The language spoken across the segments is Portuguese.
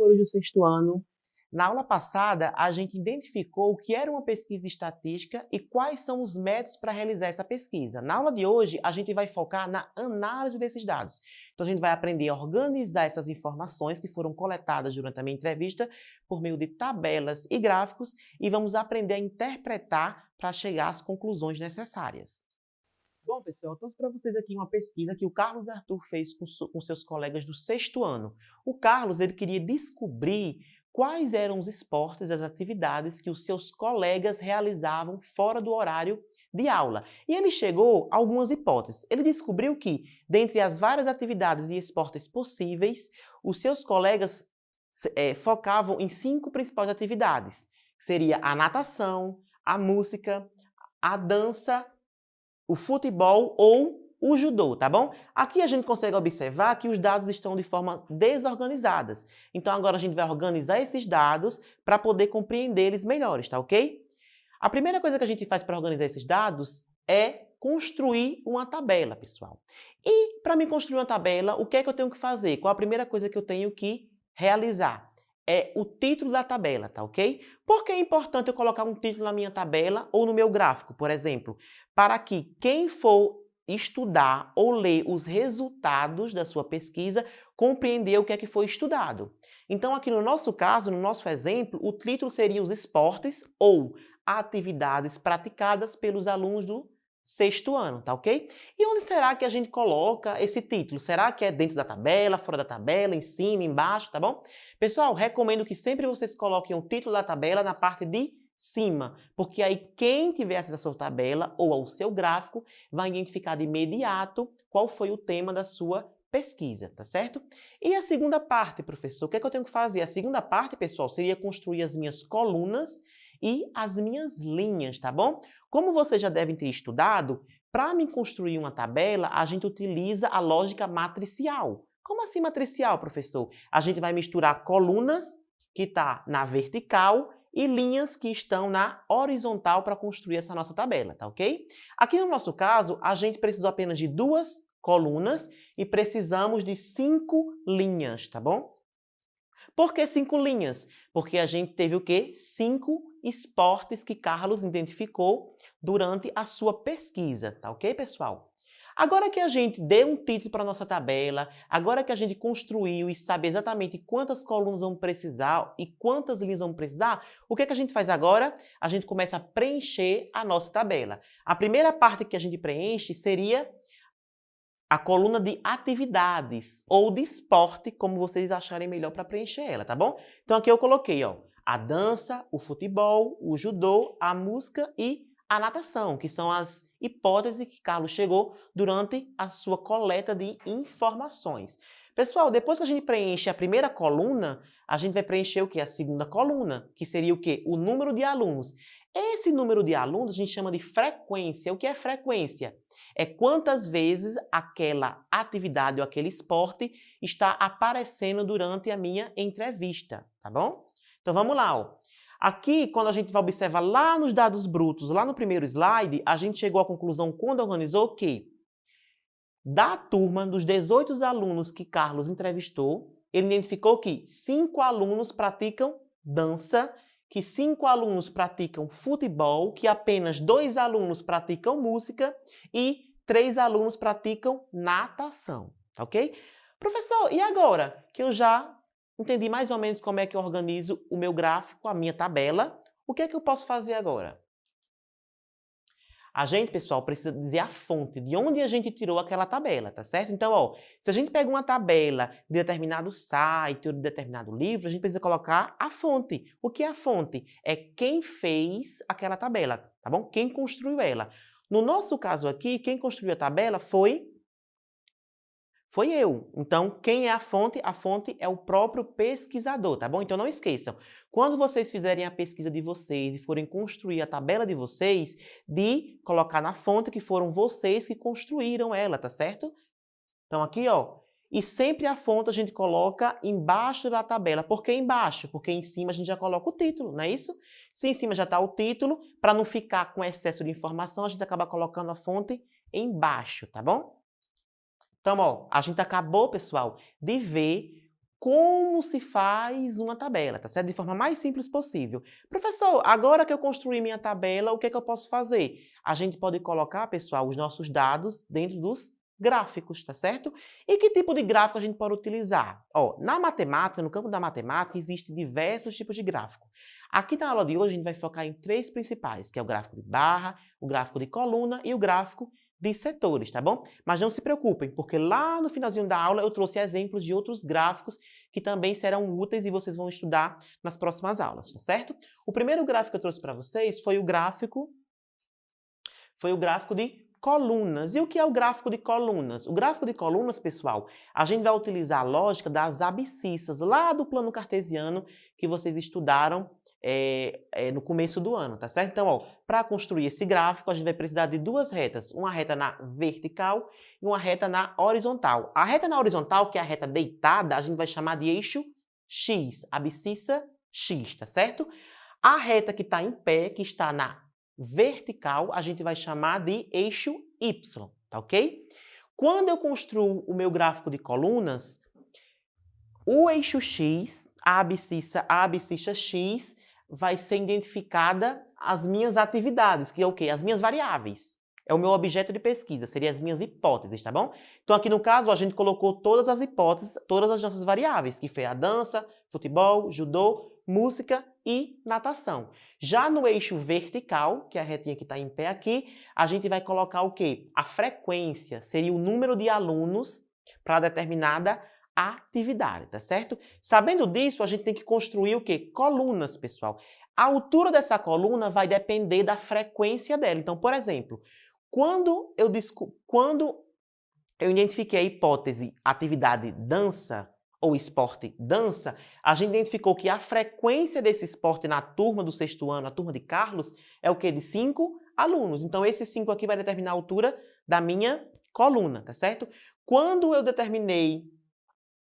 professores do sexto ano. Na aula passada, a gente identificou o que era uma pesquisa estatística e quais são os métodos para realizar essa pesquisa. Na aula de hoje, a gente vai focar na análise desses dados. Então, a gente vai aprender a organizar essas informações que foram coletadas durante a minha entrevista por meio de tabelas e gráficos e vamos aprender a interpretar para chegar às conclusões necessárias. Bom, pessoal, eu trouxe para vocês aqui uma pesquisa que o Carlos Arthur fez com seus colegas do sexto ano. O Carlos ele queria descobrir quais eram os esportes, as atividades que os seus colegas realizavam fora do horário de aula. E ele chegou a algumas hipóteses. Ele descobriu que, dentre as várias atividades e esportes possíveis, os seus colegas focavam em 5 principais atividades, que seria a natação, a música, a dança, o futebol ou o judô, tá bom? Aqui a gente consegue observar que os dados estão de forma desorganizadas. Então agora a gente vai organizar esses dados para poder compreender eles melhores, tá ok? A primeira coisa que a gente faz para organizar esses dados é construir uma tabela, pessoal. E para me construir uma tabela, o que é que eu tenho que fazer? Qual a primeira coisa que eu tenho que realizar? É o título da tabela, tá ok? Por que é importante eu colocar um título na minha tabela ou no meu gráfico, por exemplo? Para que quem for estudar ou ler os resultados da sua pesquisa, compreender o que é que foi estudado. Então, aqui no nosso caso, no nosso exemplo, o título seria os esportes ou atividades praticadas pelos alunos do sexto ano, tá ok? E onde será que a gente coloca esse título? Será que é dentro da tabela, fora da tabela, em cima, embaixo, tá bom? Pessoal, recomendo que sempre vocês coloquem o título da tabela na parte de cima, porque aí quem tiver acesso à sua tabela ou ao seu gráfico vai identificar de imediato qual foi o tema da sua pesquisa, tá certo? E a segunda parte, professor, o que é que eu tenho que fazer? A segunda parte, pessoal, seria construir as minhas colunas e as minhas linhas, tá bom? Como vocês já devem ter estudado, para me construir uma tabela, a gente utiliza a lógica matricial. Como assim matricial, professor? A gente vai misturar colunas, que está na vertical, e linhas que estão na horizontal para construir essa nossa tabela, tá ok? Aqui no nosso caso, a gente precisou apenas de 2 colunas e precisamos de 5 linhas, tá bom? Por que 5 linhas? Porque a gente teve o quê? 5 esportes que Carlos identificou durante a sua pesquisa, tá ok, pessoal? Agora que a gente deu um título para a nossa tabela, agora que a gente construiu e sabe exatamente quantas colunas vamos precisar e quantas linhas vamos precisar, o que é que a gente faz agora? A gente começa a preencher a nossa tabela. A primeira parte que a gente preenche seria a coluna de atividades ou de esporte, como vocês acharem melhor para preencher ela, tá bom? Então aqui eu coloquei, ó, a dança, o futebol, o judô, a música e a natação, que são as hipóteses que Carlos chegou durante a sua coleta de informações. Pessoal, depois que a gente preenche a primeira coluna, a gente vai preencher o quê? A segunda coluna, que seria o quê? O número de alunos. Esse número de alunos a gente chama de frequência. O que é frequência? É quantas vezes aquela atividade ou aquele esporte está aparecendo durante a minha entrevista, tá bom? Então vamos lá, ó. Aqui, quando a gente vai observar lá nos dados brutos, lá no primeiro slide, a gente chegou à conclusão, quando organizou, que da turma dos 18 alunos que Carlos entrevistou, ele identificou que 5 alunos praticam dança, que 5 alunos praticam futebol, que apenas 2 alunos praticam música e 3 alunos praticam natação, tá ok? Professor, e agora que eu já entendi mais ou menos como é que eu organizo o meu gráfico, a minha tabela, o que é que eu posso fazer agora? A gente, pessoal, precisa dizer a fonte, de onde a gente tirou aquela tabela, tá certo? Então, ó, se a gente pega uma tabela de determinado site ou de determinado livro, a gente precisa colocar a fonte. O que é a fonte? É quem fez aquela tabela, tá bom? Quem construiu ela. No nosso caso aqui, quem construiu a tabela foi eu. Então, quem é a fonte? A fonte é o próprio pesquisador, tá bom? Então, não esqueçam, quando vocês fizerem a pesquisa de vocês e forem construir a tabela de vocês, de colocar na fonte que foram vocês que construíram ela, tá certo? Então, aqui, ó, e sempre a fonte a gente coloca embaixo da tabela. Por que embaixo? Porque em cima a gente já coloca o título, não é isso? Se em cima já está o título, para não ficar com excesso de informação, a gente acaba colocando a fonte embaixo, tá bom? Então, ó, a gente acabou, pessoal, de ver como se faz uma tabela, tá certo? De forma mais simples possível. Professor, agora que eu construí minha tabela, o que é que eu posso fazer? A gente pode colocar, pessoal, os nossos dados dentro dos gráficos, tá certo? E que tipo de gráfico a gente pode utilizar? Ó, na matemática, no campo da matemática, existem diversos tipos de gráfico. Aqui na aula de hoje, a gente vai focar em três principais, que é o gráfico de barra, o gráfico de coluna e o gráfico de setores, tá bom? Mas não se preocupem, porque lá no finalzinho da aula eu trouxe exemplos de outros gráficos que também serão úteis e vocês vão estudar nas próximas aulas, tá certo? O primeiro gráfico que eu trouxe para vocês foi o gráfico de colunas. E o que é o gráfico de colunas? O gráfico de colunas, pessoal, a gente vai utilizar a lógica das abscissas lá do plano cartesiano que vocês estudaram no começo do ano, tá certo? Então, para construir esse gráfico, a gente vai precisar de duas retas, uma reta na vertical e uma reta na horizontal. A reta na horizontal, que é a reta deitada, a gente vai chamar de eixo X, abscissa X, tá certo? A reta que está em pé, que está na vertical, a gente vai chamar de eixo Y, tá ok? Quando eu construo o meu gráfico de colunas, o eixo X, a abscissa X, vai ser identificada as minhas atividades, que é o quê? As minhas variáveis. É o meu objeto de pesquisa, seriam as minhas hipóteses, tá bom? Então, aqui no caso, a gente colocou todas as hipóteses, todas as nossas variáveis, que foi a dança, futebol, judô, música e natação. Já no eixo vertical, que é a retinha que está em pé aqui, a gente vai colocar o quê? A frequência, seria o número de alunos para determinada atividade, tá certo? Sabendo disso, a gente tem que construir o quê? Colunas, pessoal. A altura dessa coluna vai depender da frequência dela. Então, por exemplo, quando eu identifiquei a hipótese atividade dança ou esporte dança, a gente identificou que a frequência desse esporte na turma do sexto ano, a turma de Carlos, é o quê? De 5 alunos. Então, esses 5 aqui vai determinar a altura da minha coluna, tá certo? Quando eu determinei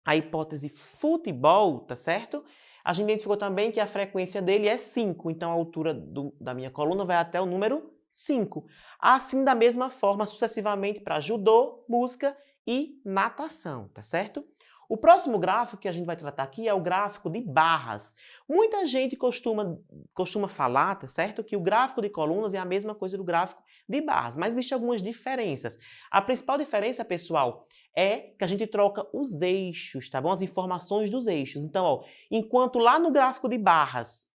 a hipótese futebol, tá certo? A gente identificou também que a frequência dele é 5, então a altura da minha coluna vai até o número 5. Assim, da mesma forma, sucessivamente para judô, música e natação, tá certo? O próximo gráfico que a gente vai tratar aqui é o gráfico de barras. Muita gente costuma falar, tá certo, que o gráfico de colunas é a mesma coisa do gráfico de barras, mas existem algumas diferenças. A principal diferença, pessoal, é que a gente troca os eixos, tá bom? As informações dos eixos. Então, ó, enquanto lá no gráfico de barras,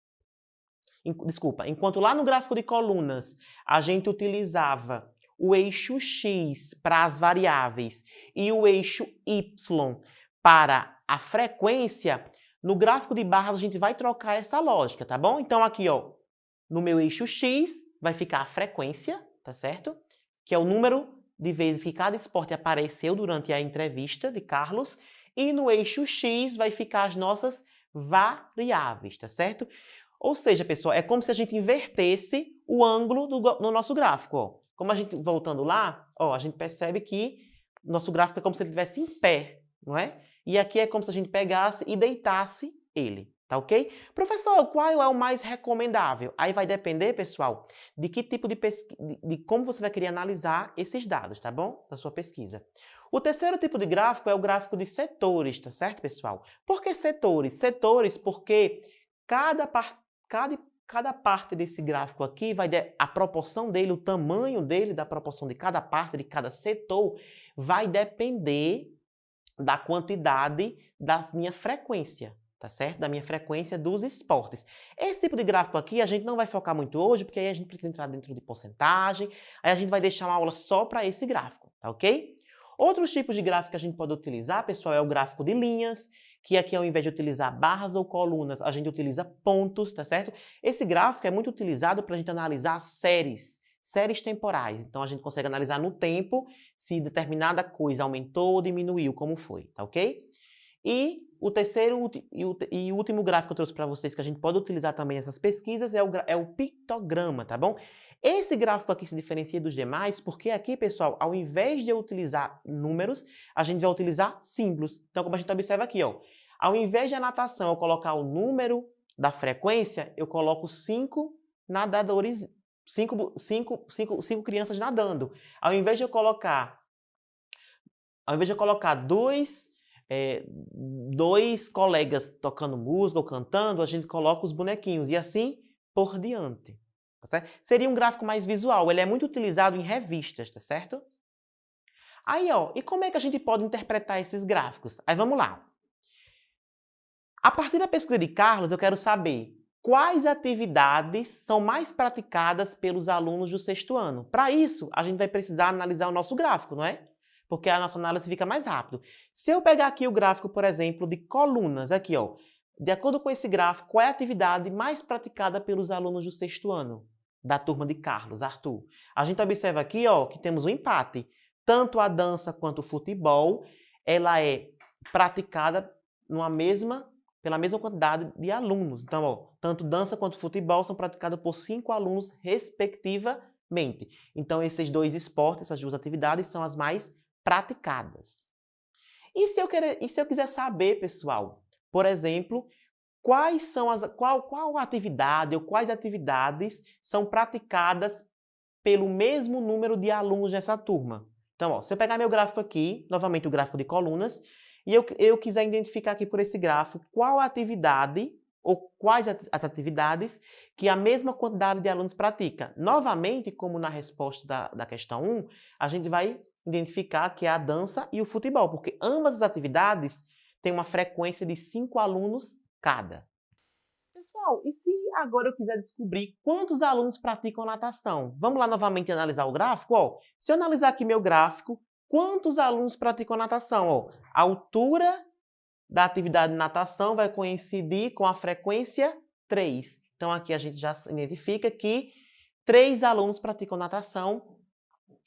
enquanto lá no gráfico de colunas a gente utilizava o eixo X para as variáveis e o eixo Y para a frequência, no gráfico de barras a gente vai trocar essa lógica, tá bom? Então, aqui, ó, no meu eixo X vai ficar a frequência, tá certo? Que é o número de vezes que cada esporte apareceu durante a entrevista de Carlos, e no eixo X vai ficar as nossas variáveis, tá certo? Ou seja, pessoal, é como se a gente invertesse o ângulo no nosso gráfico, ó. Como a gente, voltando lá, ó, a gente percebe que nosso gráfico é como se ele estivesse em pé, não é? E aqui é como se a gente pegasse e deitasse ele. Tá ok? Professor, qual é o mais recomendável? Aí vai depender, pessoal, de que tipo de pesquisa, de como você vai querer analisar esses dados, tá bom? Da sua pesquisa. O terceiro tipo de gráfico é o gráfico de setores, tá certo, pessoal? Por que setores? Setores porque cada parte desse gráfico aqui a proporção dele, o tamanho dele, da proporção de cada parte, de cada setor, vai depender da quantidade da minha frequência, tá certo? Da minha frequência dos esportes. Esse tipo de gráfico aqui a gente não vai focar muito hoje, porque aí a gente precisa entrar dentro de porcentagem, aí a gente vai deixar uma aula só para esse gráfico, tá ok? Outros tipos de gráfico que a gente pode utilizar, pessoal, é o gráfico de linhas, que aqui ao invés de utilizar barras ou colunas, a gente utiliza pontos, tá certo? Esse gráfico é muito utilizado para a gente analisar séries temporais. Então, a gente consegue analisar no tempo se determinada coisa aumentou ou diminuiu, como foi, tá ok? E o terceiro e último gráfico que eu trouxe para vocês, que a gente pode utilizar também nessas pesquisas, é o pictograma, tá bom? Esse gráfico aqui se diferencia dos demais porque aqui, pessoal, ao invés de eu utilizar números, a gente vai utilizar símbolos. Então, como a gente observa aqui, ó, ao invés de a natação eu colocar o número da frequência, eu coloco 5 nadadores, 5 crianças nadando. Ao invés de eu colocar 2 dois colegas tocando música ou cantando, a gente coloca os bonequinhos e assim por diante. Tá certo? Seria um gráfico mais visual, ele é muito utilizado em revistas, tá certo? Aí, ó, e como é que a gente pode interpretar esses gráficos? Aí vamos lá. A partir da pesquisa de Carlos, eu quero saber quais atividades são mais praticadas pelos alunos do sexto ano. Para isso, a gente vai precisar analisar o nosso gráfico, não é? Porque a nossa análise fica mais rápido. Se eu pegar aqui o gráfico, por exemplo, de colunas, aqui, ó, de acordo com esse gráfico, qual é a atividade mais praticada pelos alunos do sexto ano? Da turma de Carlos, Arthur. A gente observa aqui, ó, que temos um empate. Tanto a dança quanto o futebol, ela é praticada pela mesma quantidade de alunos. Então, ó, tanto dança quanto futebol são praticados por 5 alunos, respectivamente. Então, esses dois esportes, essas duas atividades, são as mais praticadas. E se eu quiser saber, pessoal, por exemplo, qual atividade ou quais atividades são praticadas pelo mesmo número de alunos nessa turma? Então, ó, se eu pegar meu gráfico aqui, novamente o gráfico de colunas, e eu quiser identificar aqui por esse gráfico qual a atividade ou quais as atividades que a mesma quantidade de alunos pratica. Novamente, como na resposta da questão 1, a gente vai identificar que é a dança e o futebol, porque ambas as atividades têm uma frequência de 5 alunos cada. Pessoal, e se agora eu quiser descobrir quantos alunos praticam natação? Vamos lá novamente analisar o gráfico? Ó, se eu analisar aqui meu gráfico, quantos alunos praticam natação? Ó, a altura da atividade de natação vai coincidir com a frequência 3. Então, aqui a gente já identifica que 3 alunos praticam natação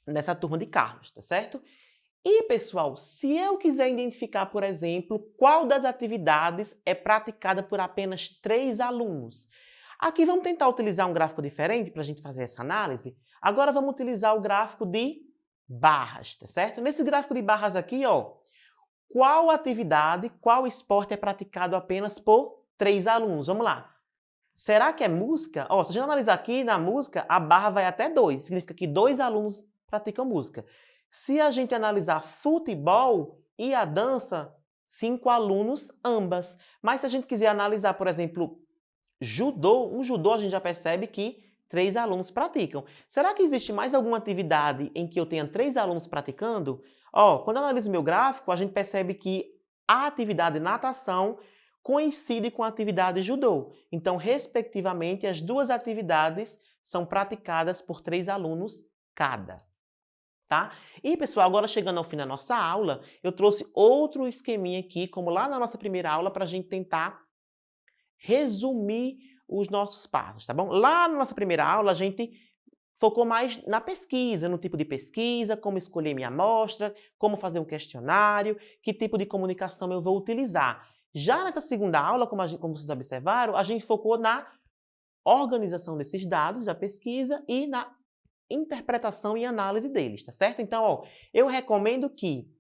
nessa turma de Carlos, tá certo? E, pessoal, se eu quiser identificar, por exemplo, qual das atividades é praticada por apenas 3 alunos. Aqui vamos tentar utilizar um gráfico diferente para a gente fazer essa análise. Agora vamos utilizar o gráfico de barras, tá certo? Nesse gráfico de barras aqui, ó, qual atividade, qual esporte é praticado apenas por 3 alunos? Vamos lá. Será que é música? Ó, se a gente analisar aqui na música, a barra vai até 2. Significa que 2 alunos praticam música. Se a gente analisar futebol e a dança, 5 alunos ambas. Mas se a gente quiser analisar, por exemplo, judô, um judô a gente já percebe que 3 alunos praticam. Será que existe mais alguma atividade em que eu tenha 3 alunos praticando? Ó, quando eu analiso o meu gráfico, a gente percebe que a atividade natação coincide com a atividade judô. Então, respectivamente, as duas atividades são praticadas por 3 alunos cada. Tá? E, pessoal, agora chegando ao fim da nossa aula, eu trouxe outro esqueminha aqui, como lá na nossa primeira aula, para a gente tentar resumir os nossos passos, tá bom? Lá na nossa primeira aula, a gente focou mais na pesquisa, no tipo de pesquisa, como escolher minha amostra, como fazer um questionário, que tipo de comunicação eu vou utilizar. Já nessa segunda aula, como vocês observaram, a gente focou na organização desses dados da pesquisa e na interpretação e análise deles, tá certo? Então, ó, eu recomendo que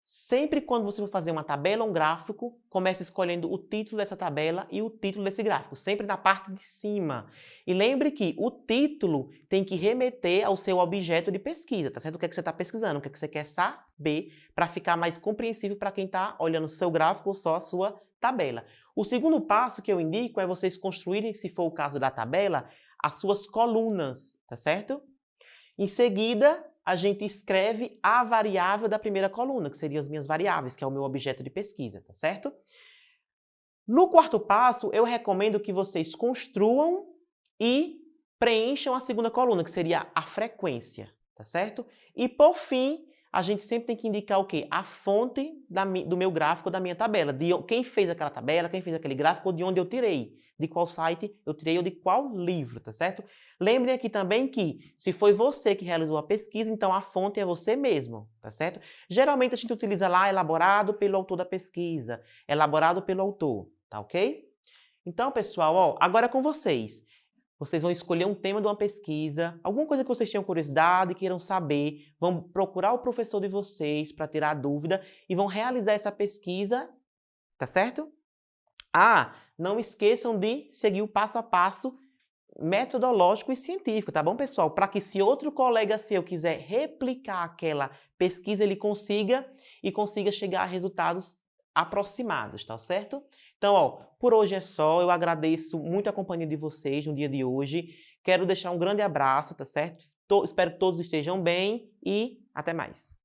sempre quando você for fazer uma tabela ou um gráfico, comece escolhendo o título dessa tabela e o título desse gráfico, sempre na parte de cima. E lembre que o título tem que remeter ao seu objeto de pesquisa, tá certo? O que é que você está pesquisando, o que é que você quer saber, para ficar mais compreensível para quem está olhando o seu gráfico ou só a sua tabela. O segundo passo que eu indico é vocês construírem, se for o caso da tabela, as suas colunas, tá certo? Em seguida, a gente escreve a variável da primeira coluna, que seriam as minhas variáveis, que é o meu objeto de pesquisa, tá certo? No quarto passo, eu recomendo que vocês construam e preencham a segunda coluna, que seria a frequência, tá certo? E, por fim, a gente sempre tem que indicar o quê? A fonte do meu gráfico, da minha tabela, de quem fez aquela tabela, quem fez aquele gráfico, ou de onde eu tirei, de qual site eu tirei ou de qual livro, tá certo? Lembrem aqui também que, se foi você que realizou a pesquisa, então a fonte é você mesmo, tá certo? Geralmente a gente utiliza lá elaborado pelo autor da pesquisa, elaborado pelo autor, tá ok? Então, pessoal, ó, agora é com vocês. Vocês vão escolher um tema de uma pesquisa, alguma coisa que vocês tenham curiosidade, queiram saber, vão procurar o professor de vocês para tirar dúvida e vão realizar essa pesquisa, tá certo? Ah, não esqueçam de seguir o passo a passo metodológico e científico, tá bom, pessoal? Para que se outro colega seu quiser replicar aquela pesquisa, ele consiga chegar a resultados aproximados, tá certo? Então, ó, por hoje é só. Eu agradeço muito a companhia de vocês no dia de hoje. Quero deixar um grande abraço, tá certo? Espero que todos estejam bem e até mais.